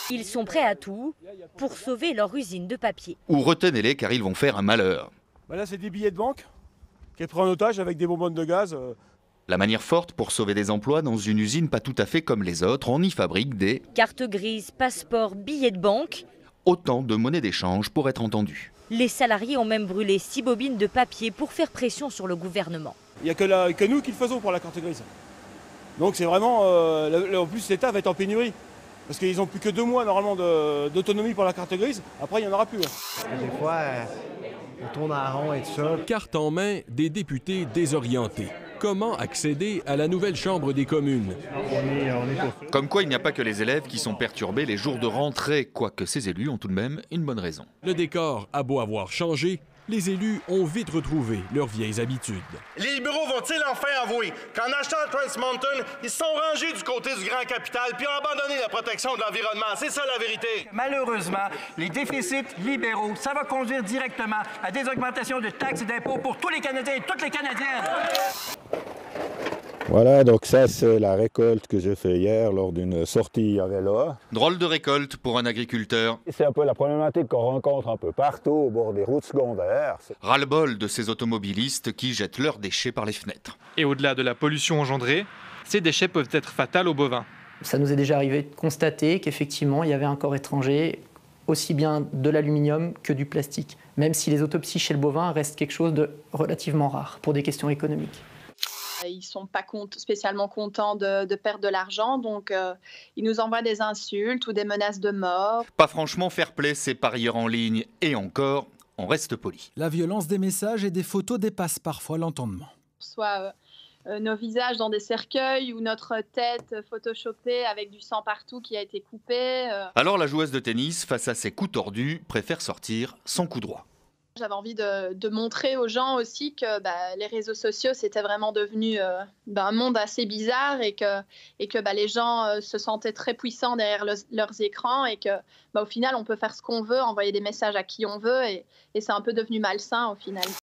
Ils sont prêts à tout pour sauver leur usine de papier. Ou retenez-les car ils vont faire un malheur. Là, c'est des billets de banque qui est pris en otage avec des bonbonnes de gaz. La manière forte pour sauver des emplois dans une usine pas tout à fait comme les autres, on y fabrique des Cartes grises, passeports, billets de banque. autant de monnaies d'échange pour être entendus. Les salariés ont même brûlé 6 bobines de papier pour faire pression sur le gouvernement. Il n'y a que nous qui le faisons pour la carte grise. Donc c'est vraiment... en plus, l'État va être en pénurie. Parce qu'ils n'ont plus que 2 mois normalement d'autonomie pour la carte grise. Après, il n'y en aura plus. Des fois, on tourne en rond et tout ça. Carte en main des députés désorientés. Comment accéder à la nouvelle Chambre des communes? Comme quoi il n'y a pas que les élèves qui sont perturbés les jours de rentrée, quoique ces élus ont tout de même une bonne raison. Le décor a beau avoir changé, les élus ont vite retrouvé leurs vieilles habitudes. Les libéraux vont-ils enfin avouer qu'en achetant Trans Mountain, ils se sont rangés du côté du grand capital puis ont abandonné la protection de l'environnement? C'est ça la vérité. Malheureusement, les déficits libéraux, ça va conduire directement à des augmentations de taxes et d'impôts pour tous les Canadiens et toutes les Canadiennes. Voilà, donc ça c'est la récolte que j'ai fait hier lors d'une sortie à vélo. Drôle de récolte pour un agriculteur. C'est un peu la problématique qu'on rencontre un peu partout au bord des routes secondaires. Ras-le-bol de ces automobilistes qui jettent leurs déchets par les fenêtres. Et au-delà de la pollution engendrée, ces déchets peuvent être fatals aux bovins. Ça nous est déjà arrivé de constater qu'effectivement il y avait un corps étranger, aussi bien de l'aluminium que du plastique, même si les autopsies chez le bovin restent quelque chose de relativement rare pour des questions économiques. Ils ne sont pas spécialement contents de perdre de l'argent, donc ils nous envoient des insultes ou des menaces de mort. Pas franchement fair-play ces parieurs en ligne, et encore, on reste poli. La violence des messages et des photos dépasse parfois l'entendement. Soit nos visages dans des cercueils ou notre tête photoshopée avec du sang partout qui a été coupé. Alors la joueuse de tennis, face à ses coups tordus, préfère sortir son coup droit. J'avais envie de montrer aux gens aussi que les réseaux sociaux, c'était vraiment devenu un monde assez bizarre et que les gens se sentaient très puissants derrière leurs écrans et que au final, on peut faire ce qu'on veut, envoyer des messages à qui on veut et c'est un peu devenu malsain au final.